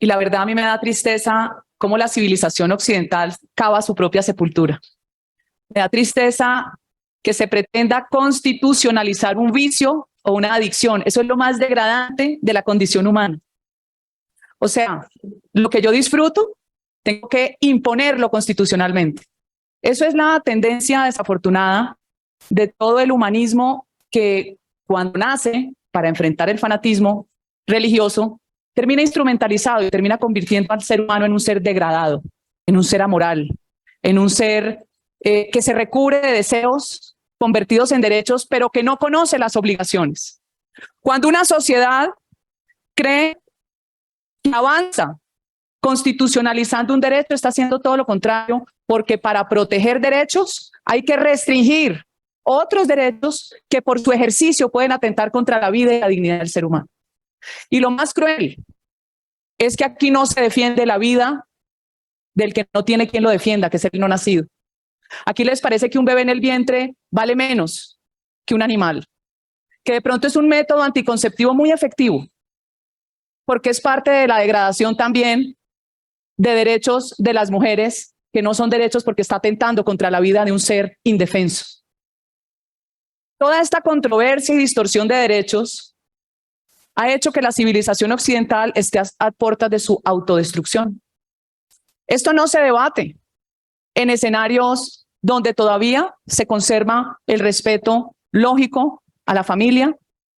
Y la verdad a mí me da tristeza cómo la civilización occidental cava su propia sepultura. Me da tristeza que se pretenda constitucionalizar un vicio o una adicción. Eso es lo más degradante de la condición humana. O sea, lo que yo disfruto, tengo que imponerlo constitucionalmente. Eso es la tendencia desafortunada de todo el humanismo que cuando nace para enfrentar el fanatismo religioso, termina instrumentalizado y termina convirtiendo al ser humano en un ser degradado, en un ser amoral, en un ser que se recubre de deseos convertidos en derechos, pero que no conoce las obligaciones. Cuando una sociedad cree que avanza constitucionalizando un derecho, está haciendo todo lo contrario, porque para proteger derechos hay que restringir otros derechos que por su ejercicio pueden atentar contra la vida y la dignidad del ser humano. Y lo más cruel es que aquí no se defiende la vida del que no tiene quien lo defienda, que es el no nacido. Aquí les parece que un bebé en el vientre vale menos que un animal, que de pronto es un método anticonceptivo muy efectivo, porque es parte de la degradación también de derechos de las mujeres, que no son derechos porque está atentando contra la vida de un ser indefenso. Toda esta controversia y distorsión de derechos ha hecho que la civilización occidental esté a puertas de su autodestrucción. Esto no se debate en escenarios donde todavía se conserva el respeto lógico a la familia,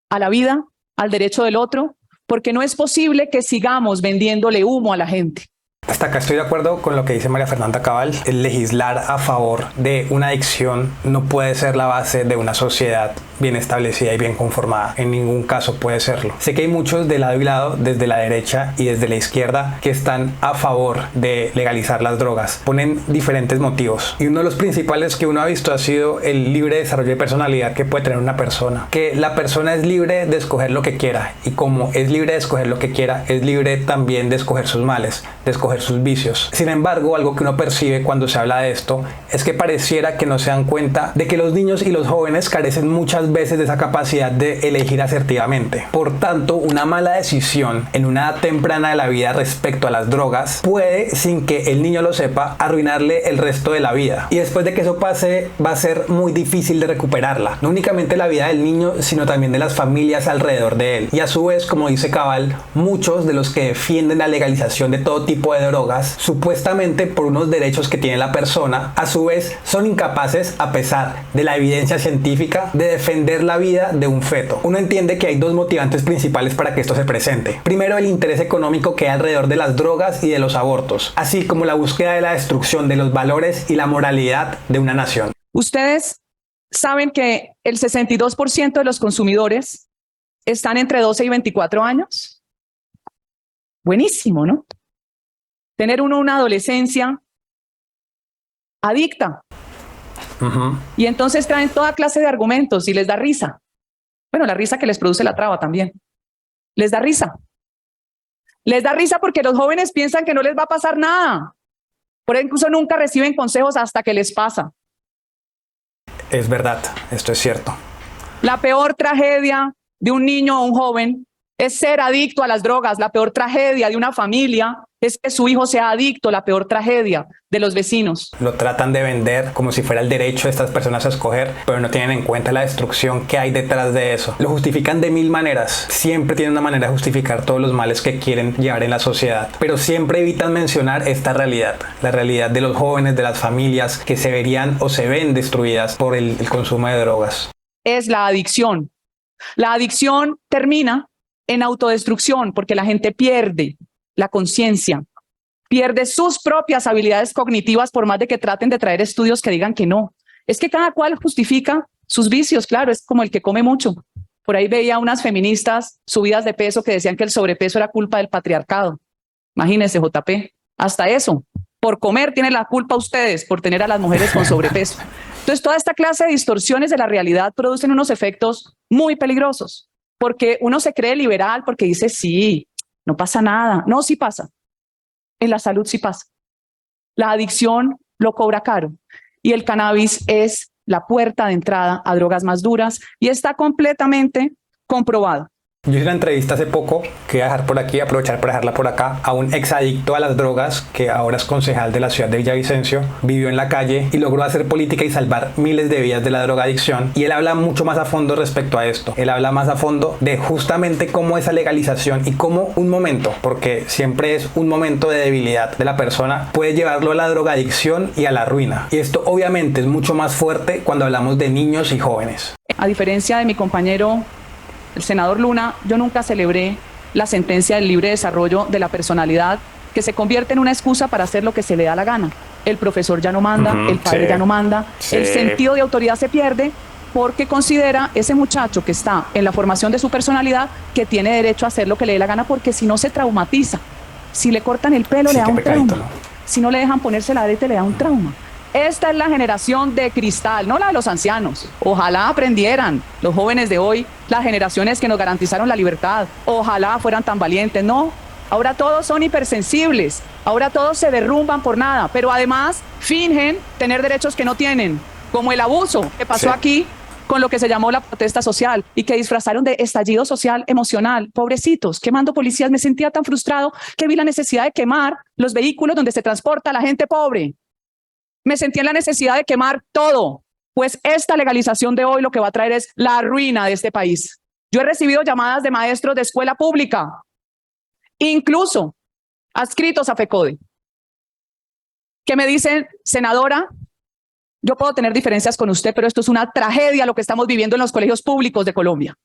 a la vida, al derecho del otro, porque no es posible que sigamos vendiéndole humo a la gente. Hasta acá estoy de acuerdo con lo que dice María Fernanda Cabal. El legislar a favor de una adicción no puede ser la base de una sociedad bien establecida y bien conformada. En ningún caso puede serlo. Sé que hay muchos de lado y lado, desde la derecha y desde la izquierda, que están a favor de legalizar las drogas. Ponen diferentes motivos. Y uno de los principales que uno ha visto ha sido el libre desarrollo de personalidad que puede tener una persona. Que la persona es libre de escoger lo que quiera. Y como es libre de escoger lo que quiera, es libre también de escoger sus males, de escoger sus vicios. Sin embargo, algo que uno percibe cuando se habla de esto es que pareciera que no se dan cuenta de que los niños y los jóvenes carecen muchas veces de esa capacidad de elegir asertivamente. Por tanto, una mala decisión en una edad temprana de la vida respecto a las drogas puede, sin que el niño lo sepa, arruinarle el resto de la vida. Y después de que eso pase, va a ser muy difícil de recuperarla. No únicamente la vida del niño, sino también de las familias alrededor de él. Y a su vez, como dice Cabal, muchos de los que defienden la legalización de todo tipo de drogas, supuestamente por unos derechos que tiene la persona, a su vez son incapaces, a pesar de la evidencia científica, de defender la vida de un feto. Uno entiende que hay dos motivantes principales para que esto se presente. Primero, el interés económico que hay alrededor de las drogas y de los abortos, así como la búsqueda de la destrucción de los valores y la moralidad de una nación. Ustedes saben que el 62% de los consumidores están entre 12 y 24 años. Buenísimo, ¿no? Tener uno una adolescencia adicta. Y entonces traen toda clase de argumentos y les da risa. Bueno, la risa que les produce la traba también. Les da risa. Les da risa porque los jóvenes piensan que no les va a pasar nada. Por eso incluso nunca reciben consejos hasta que les pasa. Es verdad, esto es cierto. La peor tragedia de un niño o un joven es ser adicto a las drogas. La peor tragedia de una familia es que su hijo sea adicto. La peor tragedia de los vecinos. Lo tratan de vender como si fuera el derecho de estas personas a escoger, pero no tienen en cuenta la destrucción que hay detrás de eso. Lo justifican de mil maneras. Siempre tienen una manera de justificar todos los males que quieren llevar en la sociedad, pero siempre evitan mencionar esta realidad, la realidad de los jóvenes, de las familias que se verían o se ven destruidas por el consumo de drogas. Es la adicción. La adicción termina en autodestrucción porque la gente pierde la conciencia, pierde sus propias habilidades cognitivas por más de que traten de traer estudios que digan que no. Es que cada cual justifica sus vicios, claro, es como el que come mucho. Por ahí veía unas feministas subidas de peso que decían que el sobrepeso era culpa del patriarcado. Imagínense, JP, hasta eso. Por comer tienen la culpa ustedes, por tener a las mujeres con sobrepeso. Entonces, toda esta clase de distorsiones de la realidad producen unos efectos muy peligrosos, porque uno se cree liberal porque dice, sí, no pasa nada. No, sí pasa. En la salud sí pasa. La adicción lo cobra caro y el cannabis es la puerta de entrada a drogas más duras y está completamente comprobado. Yo hice una entrevista hace poco, que voy a dejar por aquí, aprovechar para dejarla por acá, a un exadicto a las drogas, que ahora es concejal de la ciudad de Villavicencio, vivió en la calle y logró hacer política y salvar miles de vidas de la drogadicción. Y él habla mucho más a fondo respecto a esto. Él habla más a fondo de justamente cómo esa legalización y cómo un momento, porque siempre es un momento de debilidad de la persona, puede llevarlo a la drogadicción y a la ruina. Y esto obviamente es mucho más fuerte cuando hablamos de niños y jóvenes. A diferencia de mi compañero, el senador Luna, yo nunca celebré la sentencia del libre desarrollo de la personalidad, que se convierte en una excusa para hacer lo que se le da la gana. El profesor ya no manda, el padre ya no manda, el sentido de autoridad se pierde porque considera ese muchacho que está en la formación de su personalidad que tiene derecho a hacer lo que le dé la gana, porque si no se traumatiza. Si le cortan el pelo, le da un trauma. ¿No? Si no le dejan ponerse la arete, le da un trauma. Esta es la generación de cristal, no la de los ancianos. Ojalá aprendieran los jóvenes de hoy, las generaciones que nos garantizaron la libertad. Ojalá fueran tan valientes. No, ahora todos son hipersensibles. Ahora todos se derrumban por nada. Pero además fingen tener derechos que no tienen, como el abuso que pasó aquí con lo que se llamó la protesta social y que disfrazaron de estallido social emocional. Pobrecitos, quemando policías. Me sentía tan frustrado que vi la necesidad de quemar los vehículos donde se transporta a la gente pobre. Me sentí en la necesidad de quemar todo, pues esta legalización de hoy lo que va a traer es la ruina de este país. Yo he recibido llamadas de maestros de escuela pública, incluso adscritos a FECODE, que me dicen: senadora, yo puedo tener diferencias con usted, pero esto es una tragedia lo que estamos viviendo en los colegios públicos de Colombia.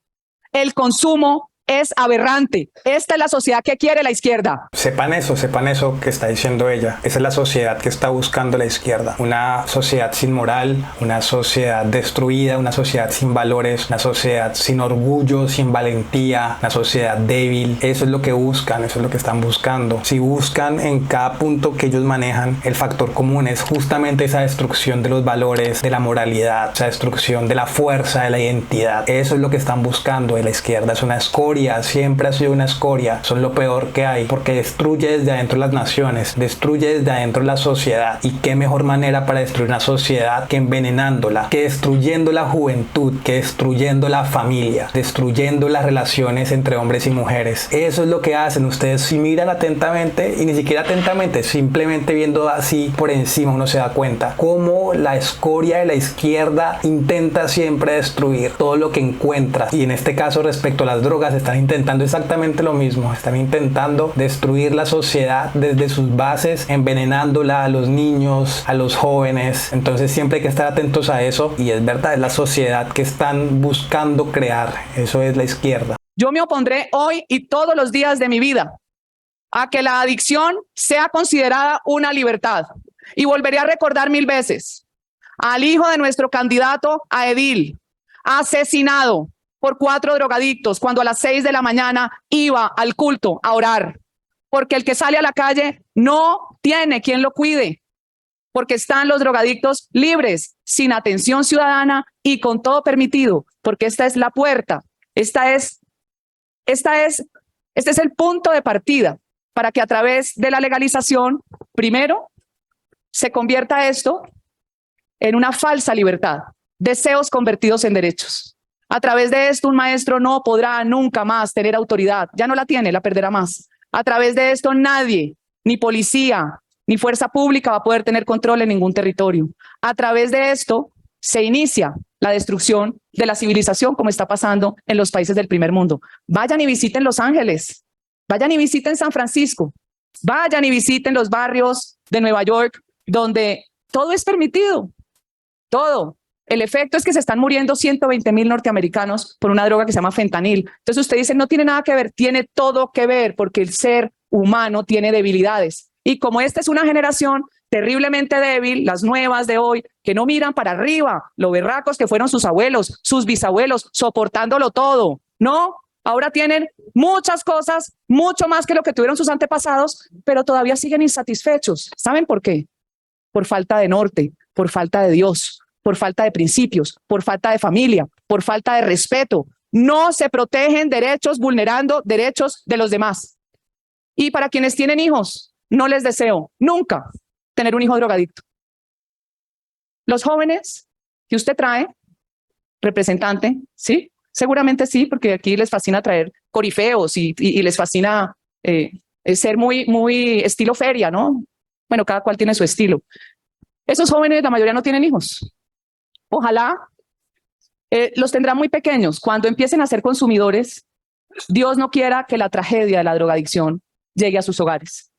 El consumo es aberrante. Esta es la sociedad que quiere la izquierda. Sepan eso que está diciendo ella. Esa es la sociedad que está buscando la izquierda. Una sociedad sin moral, una sociedad destruida, una sociedad sin valores, una sociedad sin orgullo, sin valentía, una sociedad débil. Eso es lo que buscan, eso es lo que están buscando. Si buscan en cada punto que ellos manejan, el factor común es justamente esa destrucción de los valores, de la moralidad, esa destrucción de la fuerza, de la identidad. Eso es lo que están buscando de la izquierda. Es una escoria. Siempre ha sido una escoria, son lo peor que hay, porque destruye desde adentro las naciones, destruye desde adentro la sociedad. Y qué mejor manera para destruir una sociedad que envenenándola, que destruyendo la juventud, que destruyendo la familia, destruyendo las relaciones entre hombres y mujeres. Eso es lo que hacen ustedes. Si miran atentamente, y ni siquiera atentamente, simplemente viendo así por encima, uno se da cuenta cómo la escoria de la izquierda intenta siempre destruir todo lo que encuentra. Y en este caso, respecto a las drogas, están intentando exactamente lo mismo. Están intentando destruir la sociedad desde sus bases, envenenándola a los niños, a los jóvenes. Entonces siempre hay que estar atentos a eso. Y es verdad, es la sociedad que están buscando crear. Eso es la izquierda. Yo me opondré hoy y todos los días de mi vida a que la adicción sea considerada una libertad. Y volveré a recordar 1000 veces al hijo de nuestro candidato a edil, asesinado por 4 drogadictos cuando a las 6 de la mañana iba al culto a orar, porque el que sale a la calle no tiene quien lo cuide, porque están los drogadictos libres, sin atención ciudadana y con todo permitido, porque esta es la puerta, este es el punto de partida para que a través de la legalización, primero, se convierta esto en una falsa libertad, deseos convertidos en derechos. A través de esto, un maestro no podrá nunca más tener autoridad. Ya no la tiene, la perderá más. A través de esto, nadie, ni policía, ni fuerza pública va a poder tener control en ningún territorio. A través de esto, se inicia la destrucción de la civilización, como está pasando en los países del primer mundo. Vayan y visiten Los Ángeles. Vayan y visiten San Francisco. Vayan y visiten los barrios de Nueva York, donde todo es permitido. Todo. El efecto es que se están muriendo 120,000 norteamericanos por una droga que se llama fentanil. Entonces usted dice, no tiene nada que ver, tiene todo que ver, porque el ser humano tiene debilidades. Y como esta es una generación terriblemente débil, las nuevas de hoy, que no miran para arriba, lo berracos que fueron sus abuelos, sus bisabuelos, soportándolo todo. No, ahora tienen muchas cosas, mucho más que lo que tuvieron sus antepasados, pero todavía siguen insatisfechos. ¿Saben por qué? Por falta de norte, por falta de Dios, por falta de principios, por falta de familia, por falta de respeto. No se protegen derechos vulnerando derechos de los demás. Y para quienes tienen hijos, no les deseo nunca tener un hijo drogadicto. Los jóvenes que usted trae, representante, ¿sí? Seguramente sí, porque aquí les fascina traer corifeos y les fascina ser muy estilo feria, ¿no? Bueno, cada cual tiene su estilo. Esos jóvenes, la mayoría no tienen hijos. Ojalá los tendrán muy pequeños. Cuando empiecen a ser consumidores, Dios no quiera que la tragedia de la drogadicción llegue a sus hogares.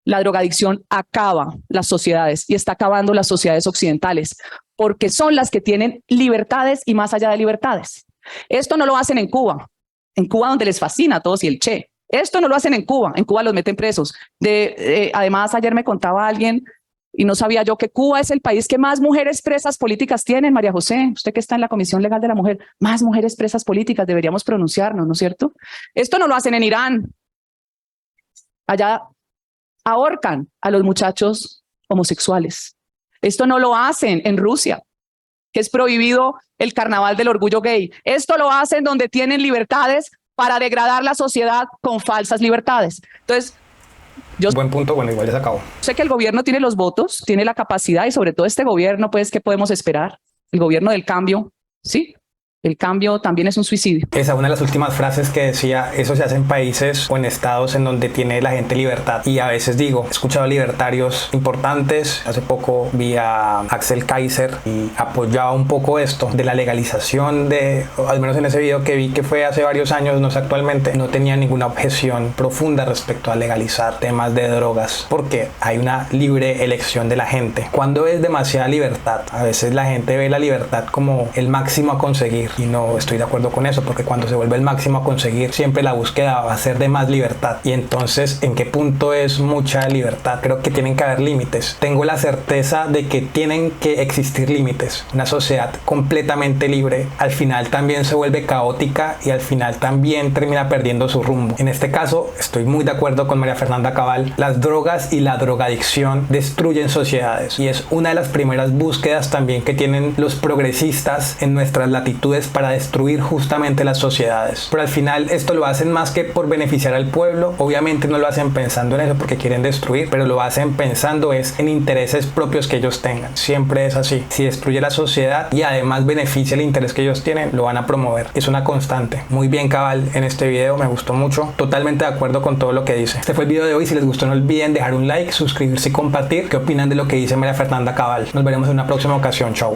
La drogadicción acaba las sociedades y está acabando las sociedades occidentales porque son las que tienen libertades y más allá de libertades. Esto no lo hacen en Cuba donde les fascina a todos y el Che. Esto no lo hacen en Cuba los meten presos. Además, ayer me contaba alguien y no sabía yo que Cuba es el país que más mujeres presas políticas tienen, María José, usted que está en la Comisión Legal de la Mujer, más mujeres presas políticas, deberíamos pronunciarnos, ¿no es cierto? Esto no lo hacen en Irán. Allá ahorcan a los muchachos homosexuales. Esto no lo hacen en Rusia, que es prohibido el carnaval del orgullo gay. Esto lo hacen donde tienen libertades para degradar la sociedad con falsas libertades. Entonces, yo Buen punto, bueno, igual ya se acabó. sé que el gobierno tiene los votos, tiene la capacidad y sobre todo este gobierno, pues, ¿qué podemos esperar? El gobierno del cambio, ¿sí? El cambio también es un suicidio. Esa una de las últimas frases que decía, eso se hace en países o en estados en donde tiene la gente libertad. Y a veces digo, he escuchado libertarios importantes. Hace poco vi a Axel Kaiser y apoyaba un poco esto de la legalización de, al menos en ese video que vi que fue hace varios años, no sé actualmente, no tenía ninguna objeción profunda respecto a legalizar temas de drogas porque hay una libre elección de la gente. Cuando es demasiada libertad, a veces la gente ve la libertad como el máximo a conseguir. Y no estoy de acuerdo con eso, porque cuando se vuelve el máximo a conseguir, siempre la búsqueda va a ser de más libertad. Y entonces, ¿en qué punto es mucha libertad? Creo que tienen que haber límites. Tengo la certeza de que tienen que existir límites. Una sociedad completamente libre al final también se vuelve caótica y al final también termina perdiendo su rumbo. En este caso, estoy muy de acuerdo con María Fernanda Cabal. Las drogas y la drogadicción destruyen sociedades y es una de las primeras búsquedas también que tienen los progresistas en nuestras latitudes para destruir justamente las sociedades. Pero al final esto lo hacen más que por beneficiar al pueblo. Obviamente no lo hacen pensando en eso porque quieren destruir, pero lo hacen pensando es en intereses propios que ellos tengan. Siempre es así. Si destruye la sociedad y además beneficia el interés que ellos tienen, lo van a promover. Es una constante. Muy bien, Cabal, en este video me gustó mucho. Totalmente de acuerdo con todo lo que dice. Este fue el video de hoy. Si les gustó, no olviden dejar un like, suscribirse y compartir. ¿Qué opinan de lo que dice María Fernanda Cabal? Nos veremos en una próxima ocasión. Chao.